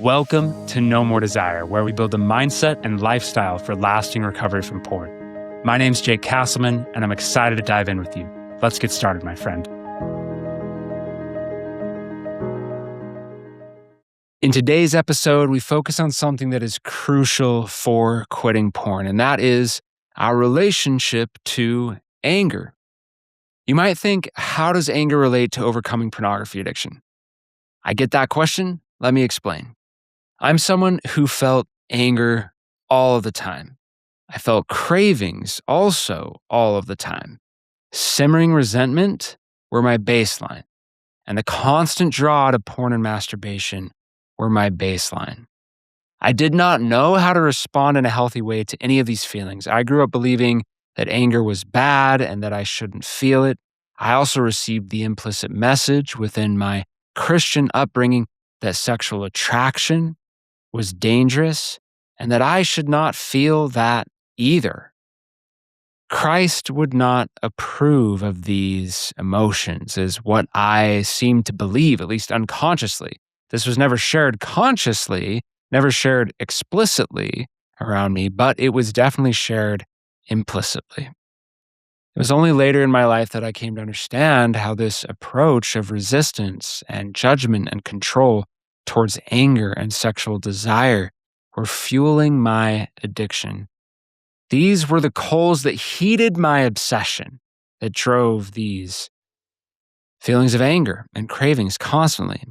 Welcome to No More Desire, where we build a mindset and lifestyle for lasting recovery from porn. My name's Jake Castleman, and I'm excited to dive in with you. Let's get started, my friend. In today's episode, we focus on something that is crucial for quitting porn, and that is our relationship to anger. You might think, how does anger relate to overcoming pornography addiction? I get that question. Let me explain. I'm someone who felt anger all of the time. I felt cravings also all of the time. Simmering resentment were my baseline, and the constant draw to porn and masturbation were my baseline. I did not know how to respond in a healthy way to any of these feelings. I grew up believing that anger was bad and that I shouldn't feel it. I also received the implicit message within my Christian upbringing that sexual attraction was dangerous and that I should not feel that either. Christ would not approve of these emotions, is what I seem to believe, at least unconsciously. This was never shared consciously, never shared explicitly around me, but it was definitely shared implicitly. It was only later in my life that I came to understand how this approach of resistance and judgment and control towards anger and sexual desire were fueling my addiction. These were the coals that heated my obsession, that drove these feelings of anger and cravings constantly.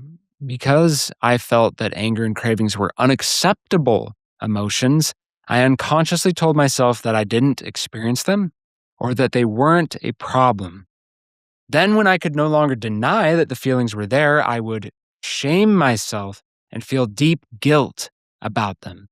Because I felt that anger and cravings were unacceptable emotions, I unconsciously told myself that I didn't experience them or that they weren't a problem. Then, when I could no longer deny that the feelings were there, I would shame myself and feel deep guilt about them.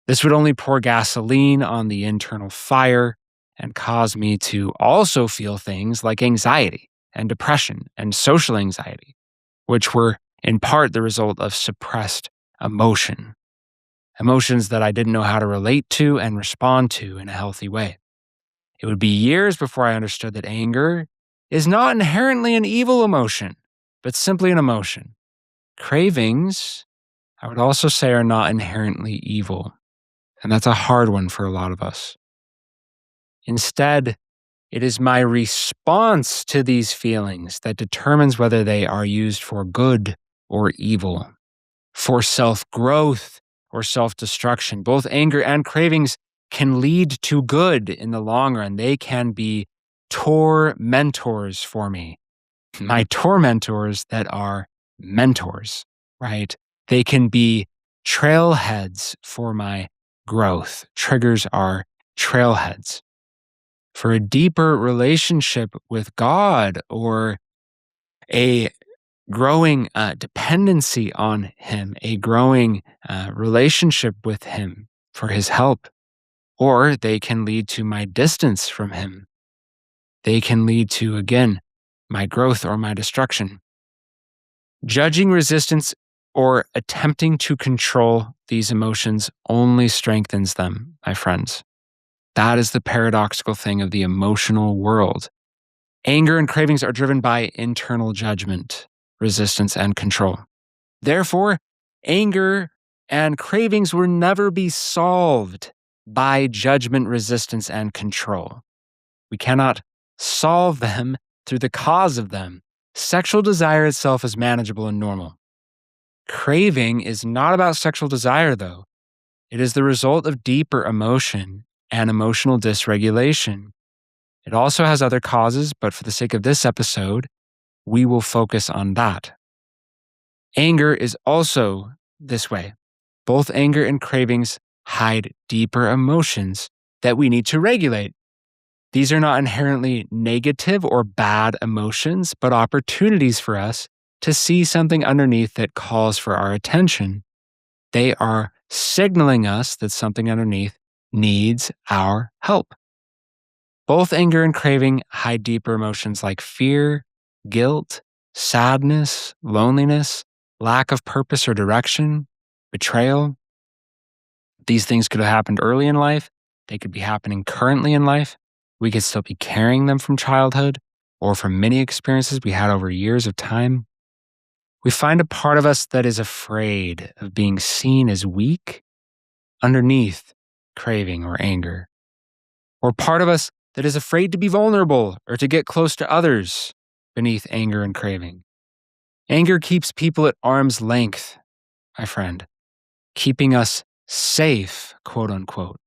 This would only pour gasoline on the internal fire and cause me to also feel things like anxiety and depression and social anxiety, which were in part the result of suppressed emotions that I didn't know how to relate to and respond to in a healthy way. It would be years before I understood that anger is not inherently an evil emotion, but simply an emotion. Cravings, I would also say, are not inherently evil, and that's a hard one for a lot of us. Instead, it is my response to these feelings that determines whether they are used for good or evil, for self-growth or self-destruction. Both anger and cravings can lead to good in the long run. They can be tormentors for me. My tormentors that are mentors, right? They can be trailheads for my growth. Triggers are trailheads for a deeper relationship with God or a growing dependency on Him, a growing relationship with Him for His help. Or they can lead to my distance from Him. They can lead to, again, my growth or my destruction. Judging resistance or attempting to control these emotions only strengthens them, my friends. That is the paradoxical thing of the emotional world. Anger and cravings are driven by internal judgment, resistance, and control. Therefore, anger and cravings will never be solved by judgment, resistance, and control. We cannot solve them through the cause of them. Sexual desire itself is manageable and normal. Craving is not about sexual desire, though. It is the result of deeper emotion and emotional dysregulation. It also has other causes, but for the sake of this episode, we will focus on that. Anger is also this way. Both anger and cravings hide deeper emotions that we need to regulate. These are not inherently negative or bad emotions, but opportunities for us to see something underneath that calls for our attention. They are signaling us that something underneath needs our help. Both anger and craving hide deeper emotions like fear, guilt, sadness, loneliness, lack of purpose or direction, betrayal. These things could have happened early in life. They could be happening currently in life. We could still be carrying them from childhood or from many experiences we had over years of time. We find a part of us that is afraid of being seen as weak underneath craving or anger, or part of us that is afraid to be vulnerable or to get close to others beneath anger and craving. Anger keeps people at arm's length, my friend, keeping us safe, quote unquote.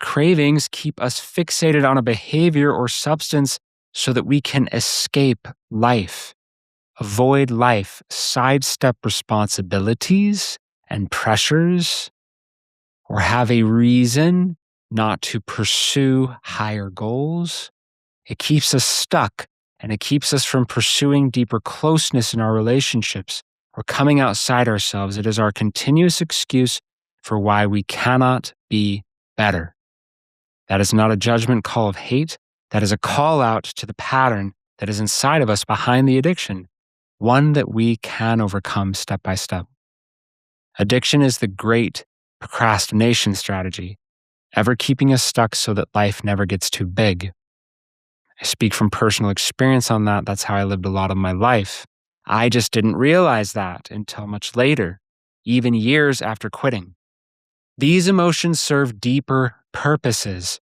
Cravings keep us fixated on a behavior or substance so that we can escape life, avoid life, sidestep responsibilities and pressures, or have a reason not to pursue higher goals. It keeps us stuck, and it keeps us from pursuing deeper closeness in our relationships or coming outside ourselves. It is our continuous excuse for why we cannot be better. That is not a judgment call of hate. That is a call out to the pattern that is inside of us behind the addiction, one that we can overcome step by step. Addiction is the great procrastination strategy, ever keeping us stuck so that life never gets too big. I speak from personal experience on that. That's how I lived a lot of my life. I just didn't realize that until much later, even years after quitting. These emotions serve deeper purposes.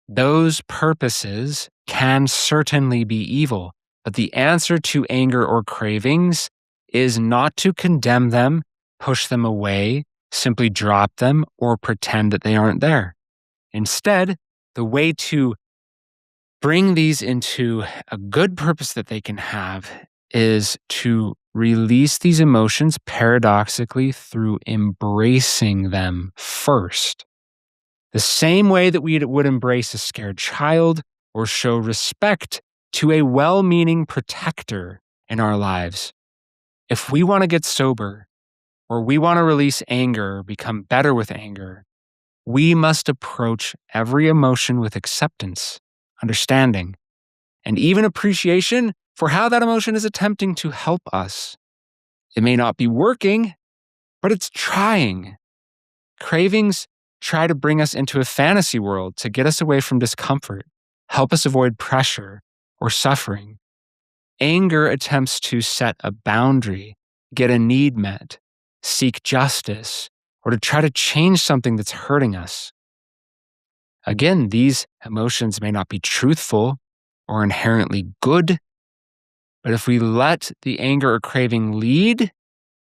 Those purposes can certainly be evil, but the answer to anger or cravings is not to condemn them, push them away, simply drop them, or pretend that they aren't there. Instead, the way to bring these into a good purpose that they can have is to release these emotions paradoxically through embracing them first. The same way that we would embrace a scared child or show respect to a well-meaning protector in our lives. If we want to get sober or we want to release anger, become better with anger, we must approach every emotion with acceptance, understanding, and even appreciation for how that emotion is attempting to help us. It may not be working, but it's trying. Cravings try to bring us into a fantasy world to get us away from discomfort, help us avoid pressure or suffering. Anger attempts to set a boundary, get a need met, seek justice, or to try to change something that's hurting us. Again, these emotions may not be truthful or inherently good, but if we let the anger or craving lead,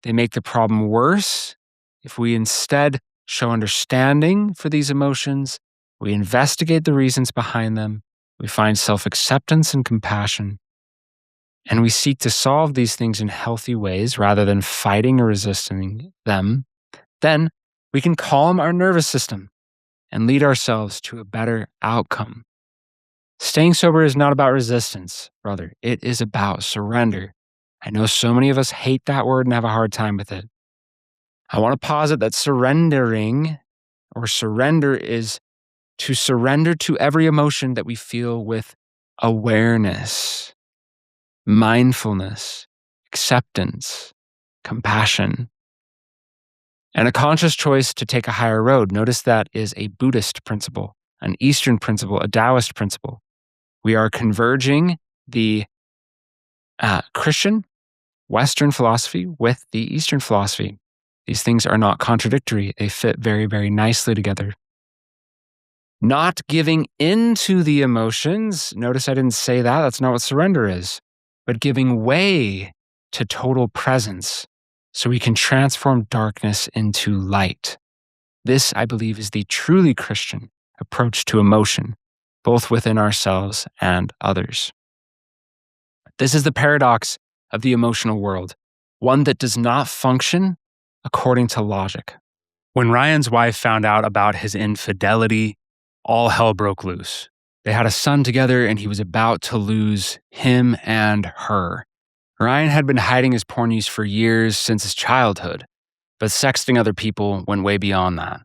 they make the problem worse. If we instead show understanding for these emotions, we investigate the reasons behind them, we find self-acceptance and compassion, and we seek to solve these things in healthy ways rather than fighting or resisting them, then we can calm our nervous system and lead ourselves to a better outcome. Staying sober is not about resistance, brother. It is about surrender. I know so many of us hate that word and have a hard time with it. I want to posit that surrendering or surrender is to surrender to every emotion that we feel with awareness, mindfulness, acceptance, compassion, and a conscious choice to take a higher road. Notice that is a Buddhist principle, an Eastern principle, a Taoist principle. We are converging the Christian Western philosophy with the Eastern philosophy. These things are not contradictory. They fit very, very nicely together. Not giving into the emotions. Notice I didn't say that. That's not what surrender is. But giving way to total presence so we can transform darkness into light. This, I believe, is the truly Christian approach to emotion, both within ourselves and others. This is the paradox of the emotional world, one that does not function according to logic. When Ryan's wife found out about his infidelity, all hell broke loose. They had a son together and he was about to lose him and her. Ryan had been hiding his porn use for years since his childhood, but sexting other people went way beyond that.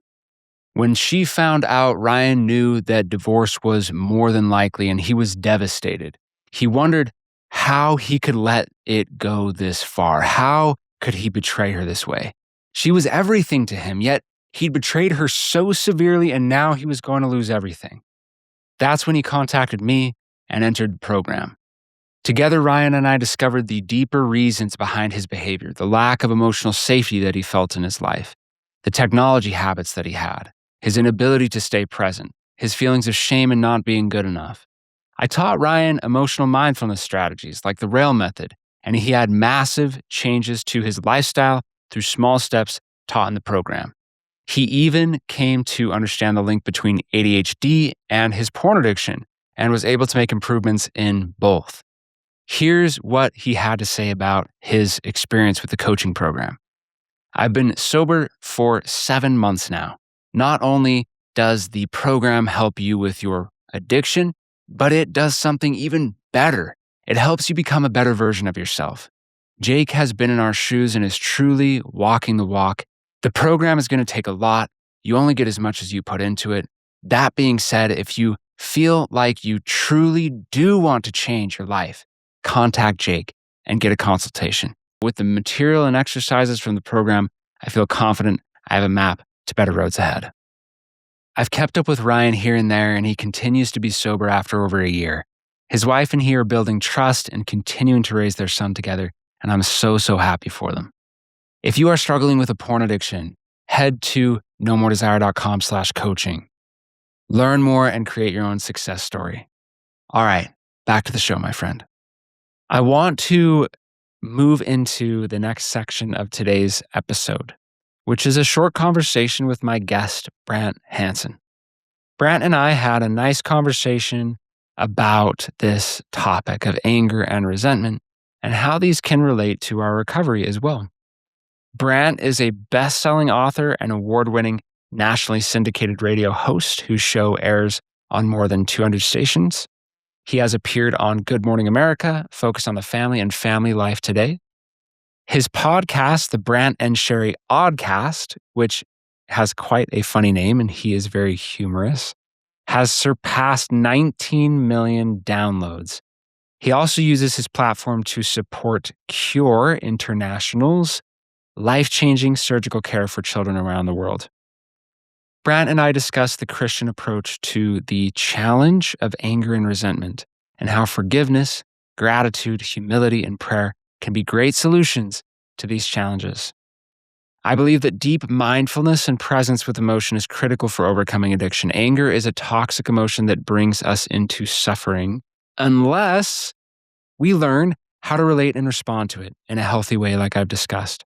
When she found out, Ryan knew that divorce was more than likely and he was devastated. He wondered how he could let it go this far. How could he betray her this way? She was everything to him, yet he'd betrayed her so severely and now he was going to lose everything. That's when he contacted me and entered the program. Together, Ryan and I discovered the deeper reasons behind his behavior, the lack of emotional safety that he felt in his life, the technology habits that he had, his inability to stay present, his feelings of shame and not being good enough. I taught Ryan emotional mindfulness strategies like the RAIL method, and he had massive changes to his lifestyle through small steps taught in the program. He even came to understand the link between ADHD and his porn addiction and was able to make improvements in both. Here's what he had to say about his experience with the coaching program. I've been sober for 7 months now. Not only does the program help you with your addiction, but it does something even better. It helps you become a better version of yourself. Jake has been in our shoes and is truly walking the walk. The program is going to take a lot. You only get as much as you put into it. That being said, if you feel like you truly do want to change your life, contact Jake and get a consultation. With the material and exercises from the program, I feel confident I have a map to better roads ahead. I've kept up with Ryan here and there, and he continues to be sober after over a year. His wife and he are building trust and continuing to raise their son together, and I'm so happy for them. If you are struggling with a porn addiction, head to nomordesire.com/coaching. Learn more and create your own success story. All right, back to the show, my friend. I want to move into the next section of today's episode, which is a short conversation with my guest, Brant Hansen. Brant and I had a nice conversation about this topic of anger and resentment and how these can relate to our recovery as well. Brant is a best-selling author and award-winning nationally syndicated radio host whose show airs on more than 200 stations. He has appeared on Good Morning America, focused on the family and family life today. His podcast, the Brant and Sherry Oddcast, which has quite a funny name and he is very humorous, has surpassed 19 million downloads. He also uses his platform to support Cure International's life-changing surgical care for children around the world. Brant and I discussed the Christian approach to the challenge of anger and resentment and how forgiveness, gratitude, humility, and prayer can be great solutions to these challenges. I believe that deep mindfulness and presence with emotion is critical for overcoming addiction. Anger is a toxic emotion that brings us into suffering unless we learn how to relate and respond to it in a healthy way, like I've discussed,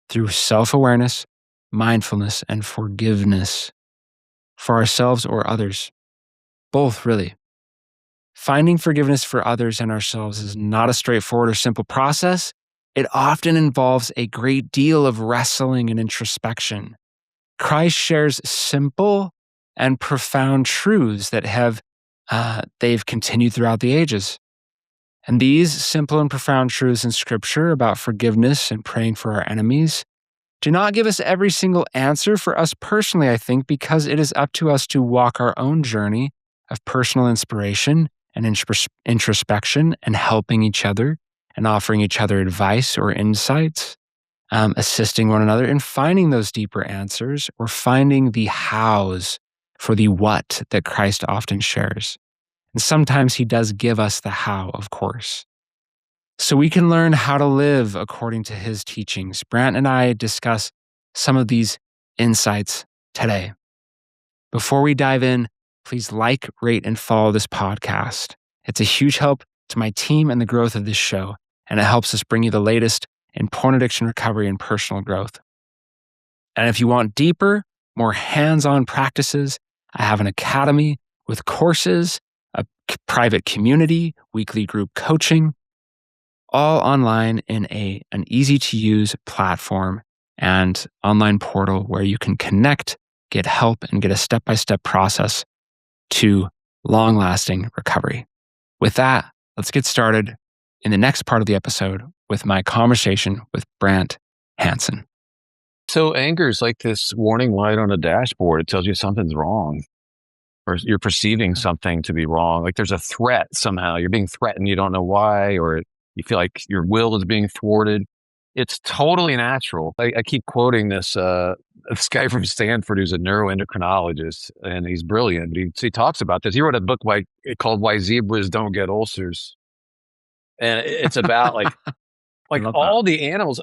through self-awareness, mindfulness, and forgiveness for ourselves or others. Both, really. Finding forgiveness for others and ourselves is not a straightforward or simple process. It often involves a great deal of wrestling and introspection. Christ shares simple and profound truths that they've continued throughout the ages. And these simple and profound truths in Scripture about forgiveness and praying for our enemies do not give us every single answer for us personally, I think, because it is up to us to walk our own journey of personal inspiration and introspection and helping each other and offering each other advice or insights, assisting one another in finding those deeper answers or finding the hows for the what that Christ often shares. And sometimes he does give us the how, of course. So we can learn how to live according to his teachings. Brant and I discuss some of these insights today. Before we dive in, please like, rate, and follow this podcast. It's a huge help to my team and the growth of this show, and it helps us bring you the latest in porn addiction recovery and personal growth. And if you want deeper, more hands-on practices, I have an academy with courses, a private community, weekly group coaching, all online in an easy-to-use platform and online portal where you can connect, get help, and get a step-by-step process to long-lasting recovery. With that, let's get started in the next part of the episode with my conversation with Brant Hansen. So anger is like this warning light on a dashboard. It tells you something's wrong or you're perceiving something to be wrong. Like there's a threat somehow. You're being threatened. You don't know why, or you feel like your will is being thwarted. It's totally natural. I keep quoting this guy from Stanford who's a neuroendocrinologist, and he's brilliant. He talks about this. He wrote a book called Why Zebras Don't Get Ulcers. And it's about like all the animals.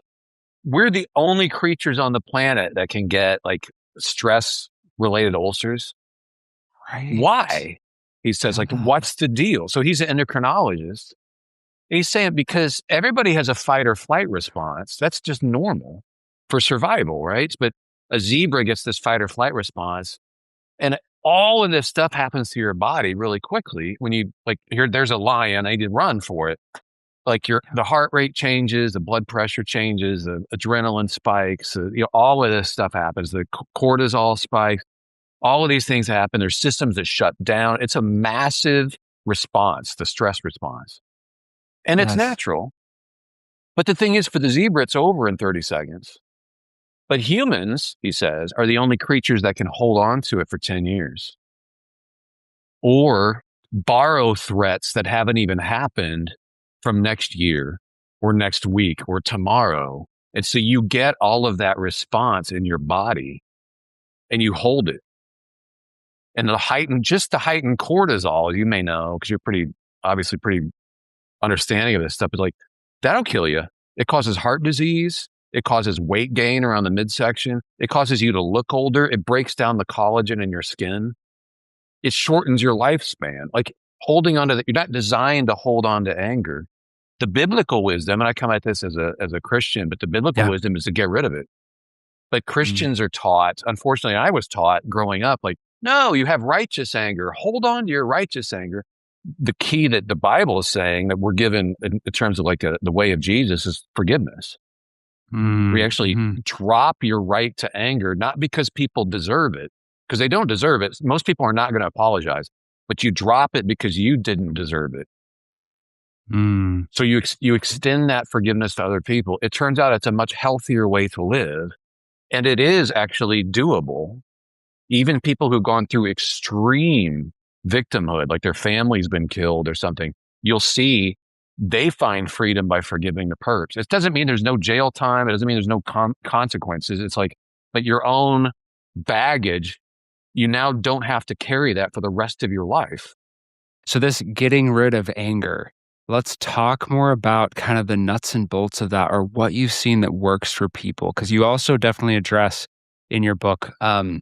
We're the only creatures on the planet that can get like stress related ulcers. Right. Why? He says, like, what's the deal? So he's an endocrinologist. He's saying because everybody has a fight or flight response. That's just normal for survival, right? But a zebra gets this fight or flight response. And all of this stuff happens to your body really quickly when you like here, there's a lion, I need to run for it. Like the heart rate changes, the blood pressure changes, the adrenaline spikes, all of this stuff happens. The cortisol spikes, all of these things happen. There's systems that shut down. It's a massive response, the stress response. And it's natural. But the thing is, for the zebra, it's over in 30 seconds. But humans, he says, are the only creatures that can hold on to it for 10 years. Or borrow threats that haven't even happened from next year or next week or tomorrow. And so you get all of that response in your body and you hold it. And the heightened cortisol, you may know, because you're obviously pretty understanding of this stuff, but like that'll kill you. It causes heart disease. It causes weight gain around the midsection. It causes you to look older. It breaks down the collagen in your skin. It shortens your lifespan. Like holding on to you're not designed to hold on to anger. The biblical wisdom, and I come at this as a Christian, but the biblical wisdom is to get rid of it. But Christians are taught, unfortunately, I was taught growing up, like, no, you have righteous anger. Hold on to your righteous anger. The key that the Bible is saying that we're given in terms of like the way of Jesus is forgiveness. We actually drop your right to anger, not because people deserve it, because they don't deserve it. Most people are not going to apologize, but you drop it because you didn't deserve it. So you extend that forgiveness to other people. It turns out it's a much healthier way to live. And it is actually doable. Even people who've gone through extreme victimhood, like their family's been killed or something, you'll see they find freedom by forgiving the perps. It doesn't mean there's no jail time. It doesn't mean there's no consequences. It's like, but your own baggage, you now don't have to carry that for the rest of your life. So this getting rid of anger, let's talk more about kind of the nuts and bolts of that, or what you've seen that works for people. Because you also definitely address in your book that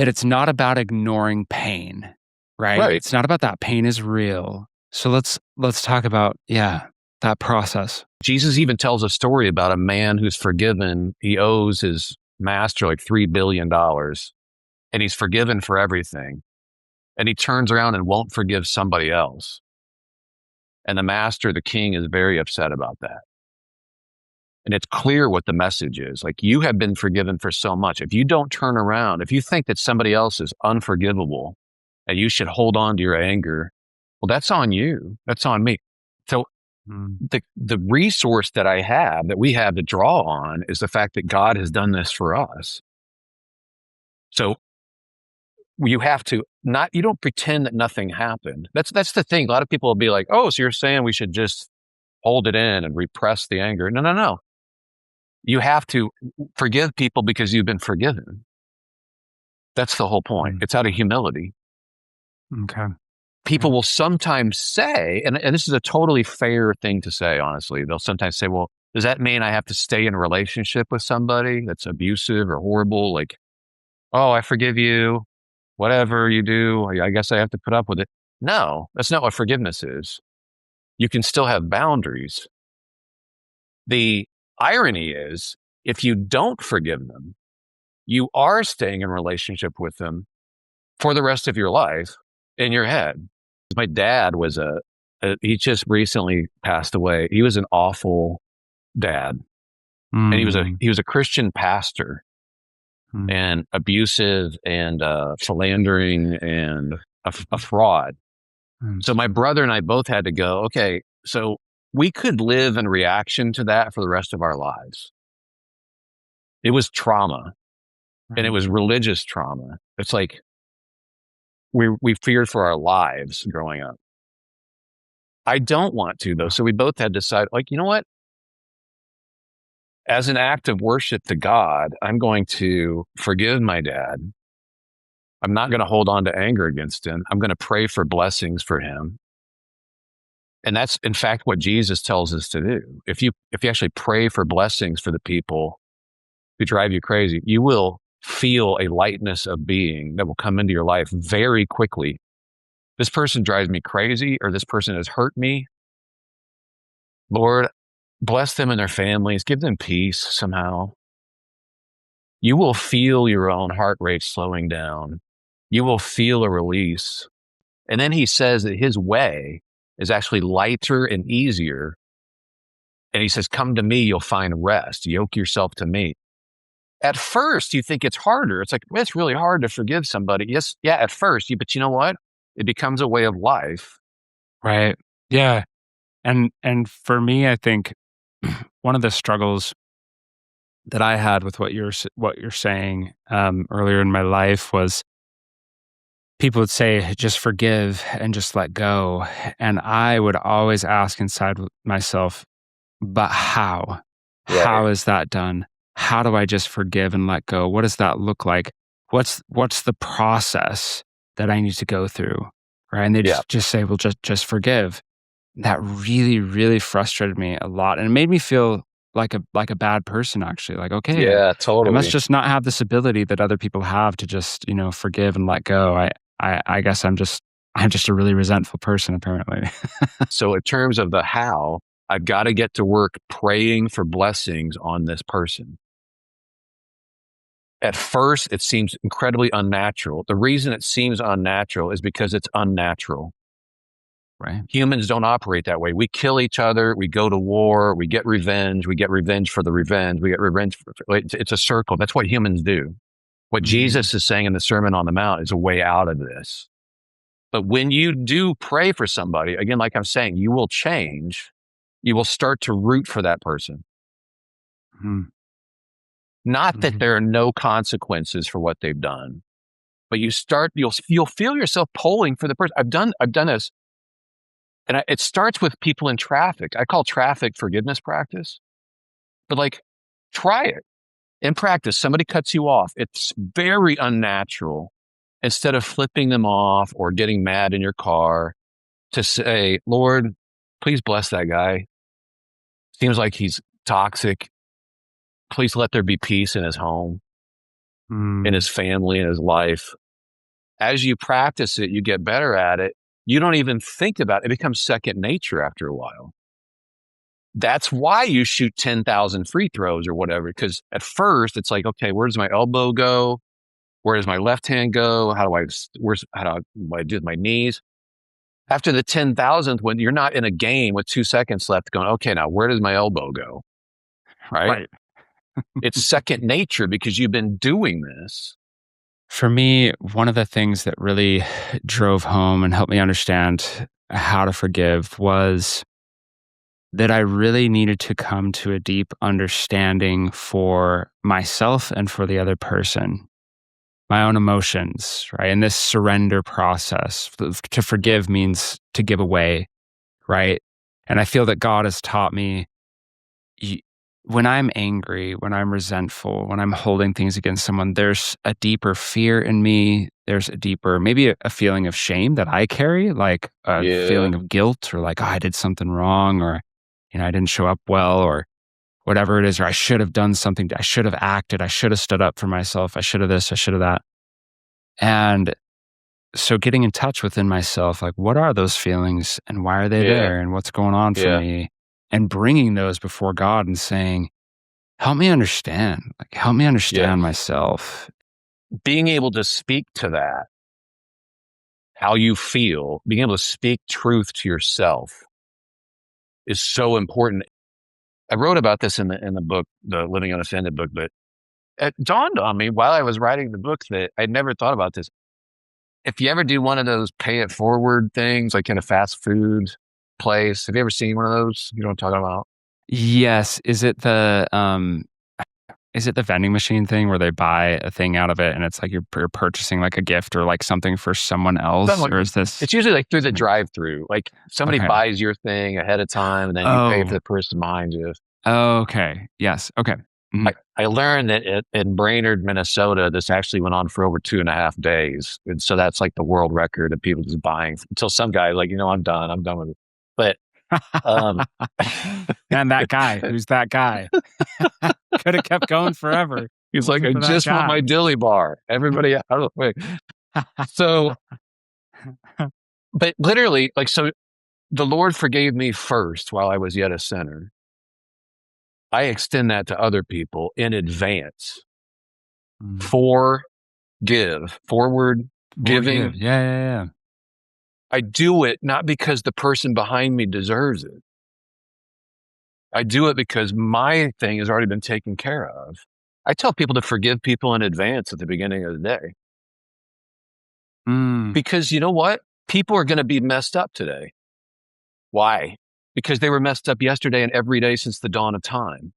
it's not about ignoring pain, right? It's not about that. Pain is real. So let's talk about, that process. Jesus even tells a story about a man who's forgiven. He owes his master like $3 billion and he's forgiven for everything. And he turns around and won't forgive somebody else. And the master, the king, is very upset about that. And it's clear what the message is. Like, you have been forgiven for so much. If you don't turn around, if you think that somebody else is unforgivable and you should hold on to your anger, well, that's on you. That's on me. So the resource that we have to draw on is the fact that God has done this for us. So you have to you don't pretend that nothing happened. That's the thing. A lot of people will be like, oh, so you're saying we should just hold it in and repress the anger. No. You have to forgive people because you've been forgiven. That's the whole point. It's out of humility. Okay. People will sometimes say, and this is a totally fair thing to say, honestly, they'll sometimes say, well, does that mean I have to stay in a relationship with somebody that's abusive or horrible? Like, oh, I forgive you. Whatever you do, I guess I have to put up with it. No, that's not what forgiveness is. You can still have boundaries. The irony is, if you don't forgive them, you are staying in relationship with them for the rest of your life in your head. My dad was he just recently passed away. He was an awful dad. And he was a Christian pastor. And abusive and philandering and a fraud. So my brother and I both had to go, okay, so we could live in reaction to that for the rest of our lives. It was trauma, and it was religious trauma. It's like we feared for our lives growing up. I don't want to, though. So we both had to decide, like, you know what? As an act of worship to God, I'm going to forgive my dad. I'm not going to hold on to anger against him. I'm going to pray for blessings for him. And that's in fact what Jesus tells us to do. If you actually pray for blessings for the people who drive you crazy, you will feel a lightness of being that will come into your life very quickly. This person drives me crazy, or this person has hurt me. Lord, bless them and their families, give them peace somehow. You will feel your own heart rate slowing down. You will feel a release. And then he says that his way is actually lighter and easier. And he says, come to me, you'll find rest. Yoke yourself to me. At first, you think it's harder. It's like, well, it's really hard to forgive somebody. Yes, yeah, at first. But you know what? It becomes a way of life. Right. Yeah. And for me, I think one of the struggles that I had with what you're saying earlier in my life was people would say, just forgive and just let go. And I would always ask inside myself, but how? Right. How is that done? How do I just forgive and let go? What does that look like? What's the process that I need to go through? Right. And they just say, well, just forgive. That really, really frustrated me a lot. And it made me feel like a bad person, actually. Like, okay, yeah, totally. I must just not have this ability that other people have to just, forgive and let go. I guess I'm just a really resentful person, apparently. So in terms of the how, I've got to get to work praying for blessings on this person. At first, it seems incredibly unnatural. The reason it seems unnatural is because it's unnatural. Right. Humans don't operate that way. We kill each other. We go to war. We get revenge. We get revenge for the revenge. We get revenge. It's a circle. That's what humans do. What Jesus is saying in the Sermon on the Mount is a way out of this. But when you do pray for somebody, again, like I'm saying, you will change. You will start to root for that person. Not that there are no consequences for what they've done, but you'll feel yourself pulling for the person. I've done this. And it starts with people in traffic. I call traffic forgiveness practice. But try it in practice. Somebody cuts you off. It's very unnatural. Instead of flipping them off or getting mad in your car, to say, Lord, please bless that guy. Seems like he's toxic. Please let there be peace in his home, in his family, in his life. As you practice it, you get better at it. You don't even think about it. It becomes second nature after a while. That's why you shoot 10,000 free throws or whatever, because at first it's like, okay, where does my elbow go? Where does my left hand go? How do I do with my knees? After the 10,000th, when you're not in a game with 2 seconds left, going, okay, now where does my elbow go? Right. It's second nature because you've been doing this. For me, one of the things that really drove home and helped me understand how to forgive was that I really needed to come to a deep understanding for myself and for the other person, my own emotions, right? And this surrender process. To forgive means to give away, right? And I feel that God has taught me when I'm angry, when I'm resentful, when I'm holding things against someone, there's a deeper fear in me. There's a deeper, maybe a feeling of shame that I carry, like a feeling of guilt, or like, oh, I did something wrong, or, I didn't show up well, or whatever it is, or I should have done something. I should have acted. I should have stood up for myself. I should have this. I should have that. And so getting in touch within myself, like, what are those feelings and why are they there and what's going on for me? And bringing those before God and saying, help me understand, myself. Being able to speak to that, how you feel, being able to speak truth to yourself is so important. I wrote about this in the book, the Living Unoffended book, but it dawned on me while I was writing the book that I'd never thought about this. If you ever do one of those pay it forward things, like in a fast food place, have you ever seen one of those? You know what I'm talking about? Yes. Is it the vending machine thing where they buy a thing out of it and it's like you're purchasing like a gift or like something for someone else? Or is this? It's usually like through the drive-through. Like somebody buys your thing ahead of time and then you pay for the person behind you. Okay. Yes. Okay. Mm-hmm. I learned that in Brainerd, Minnesota, this actually went on for over 2.5 days. And so that's like the world record of people just buying until some guy like, I'm done with it. But Um, And that guy, who's that guy? Could have kept going forever. He's like, Wasn't I for that just want my guy. dilly bar. Everybody out of the way. So, but literally, like, so the Lord forgave me first while I was yet a sinner. I extend that to other people in advance. Forward giving. Yeah. I do it not because the person behind me deserves it. I do it because my thing has already been taken care of. I tell people to forgive people in advance at the beginning of the day. Because you know what? People are going to be messed up today. Why? Because they were messed up yesterday and every day since the dawn of time.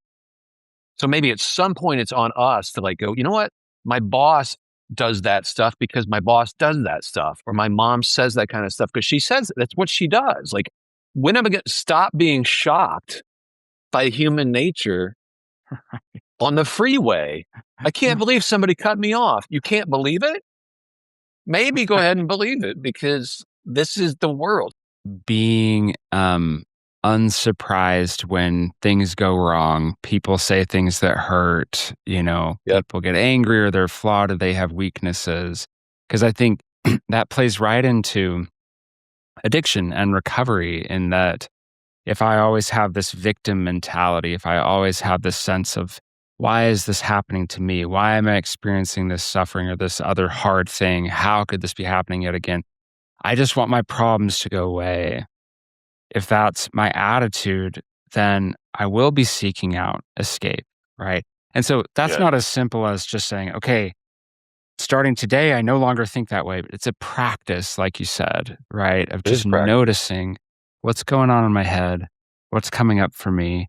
So maybe at some point it's on us to like go, you know what? My boss does that stuff because my boss does that stuff. Or my mom says that kind of stuff because she says it. That's what she does. Like, when am I going to stop being shocked by human nature on the freeway? I can't believe somebody cut me off. You can't believe it? Maybe go ahead and believe it because this is the world. Being unsurprised when things go wrong. People say things that hurt, people get angry or they're flawed or they have weaknesses. Because I think that plays right into addiction and recovery, in that if I always have this victim mentality, if I always have this sense of, why is this happening to me? Why am I experiencing this suffering or this other hard thing? How could this be happening yet again? I just want my problems to go away. If that's my attitude, then I will be seeking out escape, right? And so that's not as simple as just saying, okay, starting today, I no longer think that way. But it's a practice, like you said, right? Of just noticing what's going on in my head, what's coming up for me.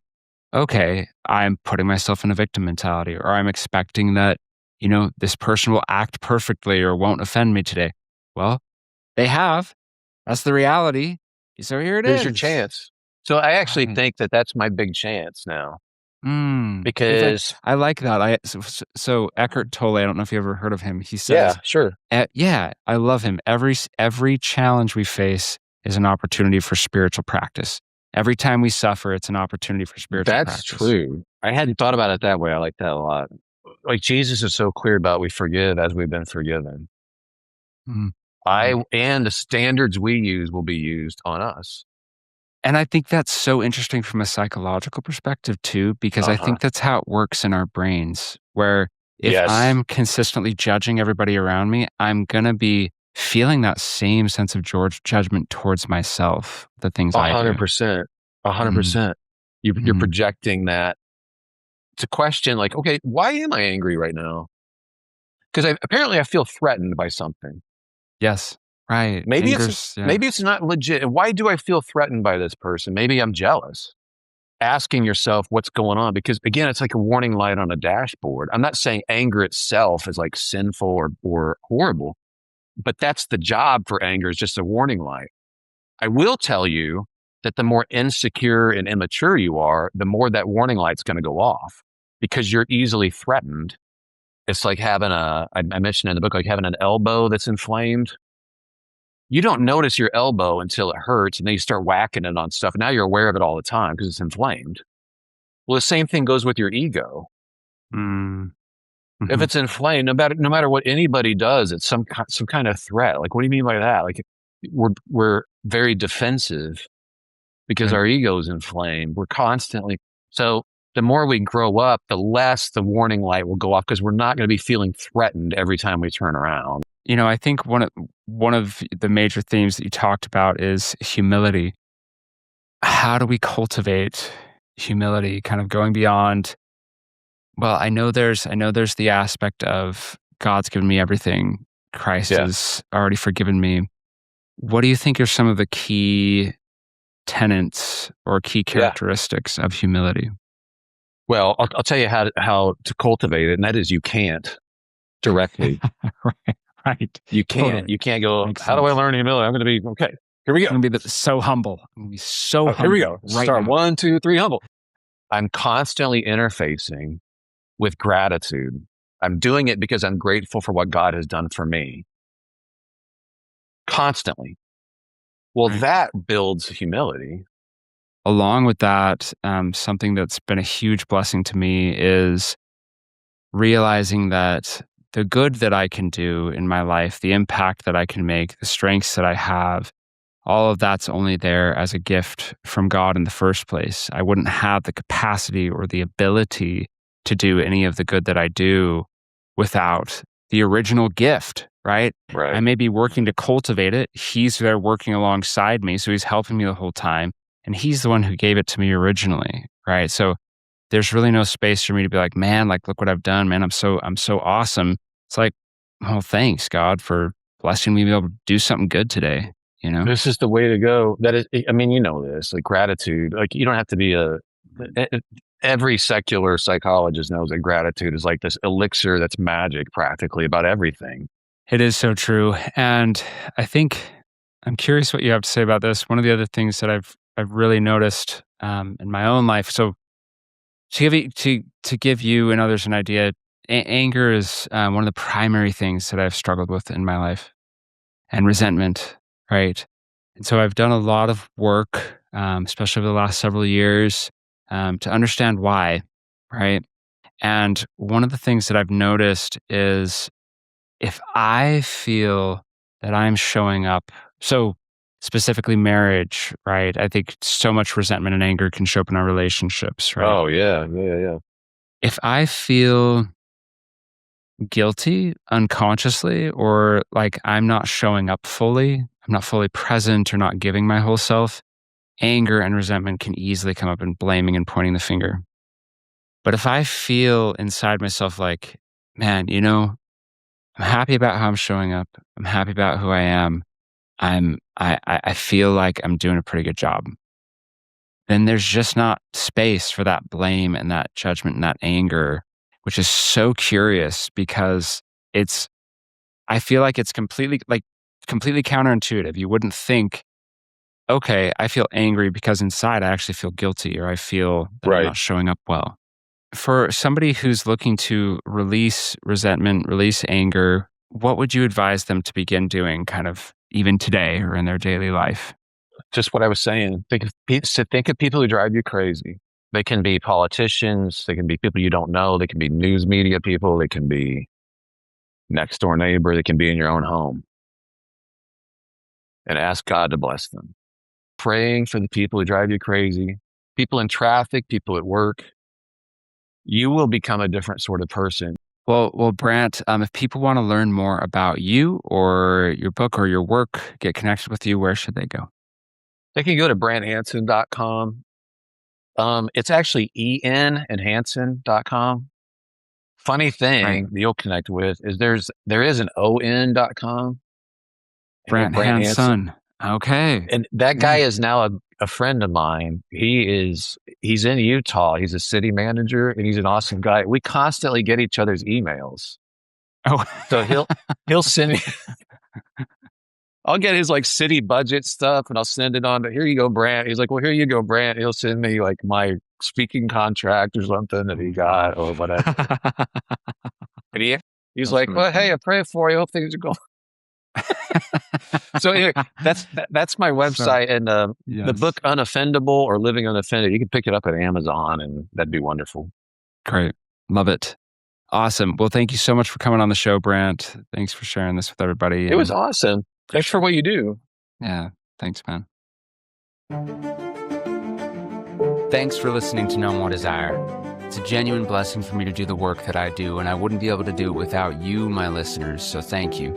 Okay, I'm putting myself in a victim mentality, or I'm expecting that, this person will act perfectly or won't offend me today. Well, they have. That's the reality. So here it is. Here's your chance. So I actually think that that's my big chance now. Because I like that. So Eckhart Tolle, I don't know if you ever heard of him. He says, yeah, sure. I love him. Every challenge we face is an opportunity for spiritual practice. Every time we suffer, it's an opportunity for spiritual practice. That's true. I hadn't thought about it that way. I like that a lot. Like, Jesus is so clear about we forgive as we've been forgiven. And the standards we use will be used on us. And I think that's so interesting from a psychological perspective too, because I think that's how it works in our brains, where if I'm consistently judging everybody around me, I'm going to be feeling that same sense of judgment towards myself, the things I do. 100%. 100%. You're projecting that to question, like, okay, why am I angry right now? Because apparently I feel threatened by something. Yes. Right. Maybe it's not legit. Why do I feel threatened by this person? Maybe I'm jealous. Asking yourself what's going on, because again, it's like a warning light on a dashboard. I'm not saying anger itself is like sinful or horrible, but that's the job for anger, is just a warning light. I will tell you that the more insecure and immature you are, the more that warning light's going to go off, because you're easily threatened. It's like having I mentioned in the book, like having an elbow that's inflamed. You don't notice your elbow until it hurts, and then you start whacking it on stuff. Now you're aware of it all the time because it's inflamed. Well, the same thing goes with your ego. If it's inflamed, no matter what anybody does, it's some kind of threat. Like, what do you mean by that? Like, we're very defensive because our ego is inflamed. We're constantly. So the more we grow up, the less the warning light will go off, because we're not going to be feeling threatened every time we turn around. I think one of the major themes that you talked about is humility. How do we cultivate humility? Kind of going beyond. Well, I know there's the aspect of God's given me everything. Christ has already forgiven me. What do you think are some of the key tenets or key characteristics of humility? Well, I'll tell you how to cultivate it, and that is you can't directly. Right. You can't. Totally. You can't go, how do I learn humility? I'm going to be, okay, here we go. I'm going to be so humble. I'm going to be so humble. Here we go. Right Start now. 1, 2, 3, humble. I'm constantly interfacing with gratitude. I'm doing it because I'm grateful for what God has done for me. Constantly. Well, that builds humility. along with that, something that's been a huge blessing to me is realizing that the good that I can do in my life, the impact that I can make, the strengths that I have, all of that's only there as a gift from God in the first place. I wouldn't have the capacity or the ability to do any of the good that I do without the original gift, right? I Right. may be working to cultivate it. He's there working alongside me. So he's helping me the whole time. And he's the one who gave it to me originally, right? So there's really no space for me to be like, man, like, look what I've done, man. I'm so awesome. It's like, oh, thanks God for blessing me to be able to do something good today, you know? This is the way to go. That is, I mean, you know this, like gratitude. Like you don't have to be every secular psychologist knows that gratitude is like this elixir that's magic practically about everything. It is so true. And I think I'm curious what you have to say about this. One of the other things that I've really noticed in my own life. So to give you and others an idea, anger is one of the primary things that I've struggled with in my life, and resentment, right? And so I've done a lot of work, especially over the last several years, to understand why, right? And one of the things that I've noticed is if I feel that I'm showing up, so specifically marriage, right? I think so much resentment and anger can show up in our relationships, right? Oh yeah. If I feel guilty unconsciously, or like I'm not showing up fully, I'm not fully present or not giving my whole self, anger and resentment can easily come up, and blaming and pointing the finger. But if I feel inside myself like, man, I'm happy about how I'm showing up. I'm happy about who I am. I feel like I'm doing a pretty good job. Then there's just not space for that blame and that judgment and that anger, which is so curious because I feel like it's completely counterintuitive. You wouldn't think, okay, I feel angry because inside I actually feel guilty, or I feel that I'm Right. not showing up well. For somebody who's looking to release resentment, release anger, what would you advise them to begin doing kind of even today or in their daily life? Just what I was saying. Think of people who drive you crazy. They can be politicians. They can be people you don't know. They can be news media people. They can be next door neighbor. They can be in your own home. And ask God to bless them. Praying for the people who drive you crazy, people in traffic, people at work. You will become a different sort of person. Well, Brant, if people want to learn more about you or your book or your work, get connected with you, where should they go? They can go to branthansen.com. It's actually en and hansen.com. Funny thing Right. that you'll connect with is there is an on.com. Brant Hansen. Okay. And that guy Yeah. is now a friend of mine. He's in Utah. He's a city manager and he's an awesome guy. We constantly get each other's emails. Oh. So he'll send me, I'll get his like city budget stuff and I'll send it on to, here you go, Brant. He's like, well, here you go, Brant. He'll send me like my speaking contract or something that he got or whatever. And he's That's like, really well, hey, funny. I pray for you. Hope things are going. So anyway, that's my website. And the Yes. book Unoffendable or Living Unoffended, you can pick it up at Amazon and that'd be wonderful. Great. Love it. Awesome. Well, thank you so much for coming on the show, Brant. Thanks for sharing this with everybody. It was awesome. Thanks for what you do. Yeah. Thanks, man. Thanks for listening to No More Desire. It's a genuine blessing for me to do the work that I do, and I wouldn't be able to do it without you, my listeners, so thank you.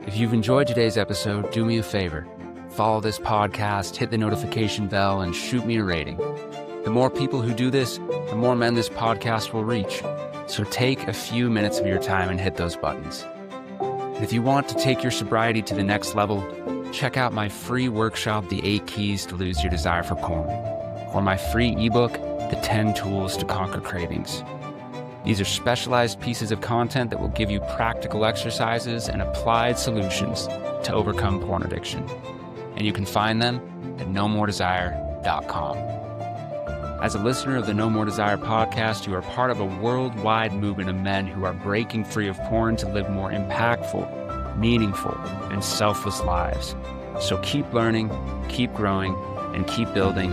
If you've enjoyed today's episode, do me a favor. Follow this podcast, hit the notification bell, and shoot me a rating. The more people who do this, the more men this podcast will reach. So take a few minutes of your time and hit those buttons. And if you want to take your sobriety to the next level, check out my free workshop, The 8 Keys to Lose Your Desire for Porn, or my free ebook, The 10 Tools to Conquer Cravings. These are specialized pieces of content that will give you practical exercises and applied solutions to overcome porn addiction. And you can find them at nomoredesire.com. As a listener of the No More Desire podcast, you are part of a worldwide movement of men who are breaking free of porn to live more impactful, meaningful, and selfless lives. So keep learning, keep growing, and keep building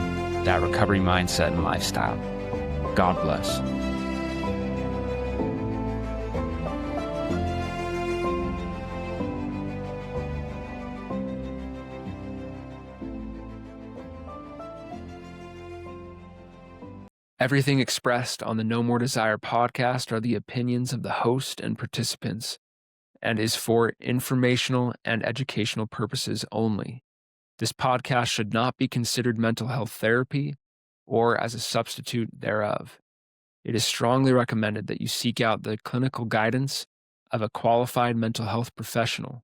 that recovery mindset and lifestyle. God bless. Everything expressed on the No More Desire podcast are the opinions of the host and participants and is for informational and educational purposes only. This podcast should not be considered mental health therapy or as a substitute thereof. It is strongly recommended that you seek out the clinical guidance of a qualified mental health professional.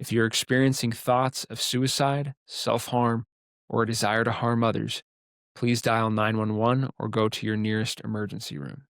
If you're experiencing thoughts of suicide, self-harm, or a desire to harm others, please dial 911 or go to your nearest emergency room.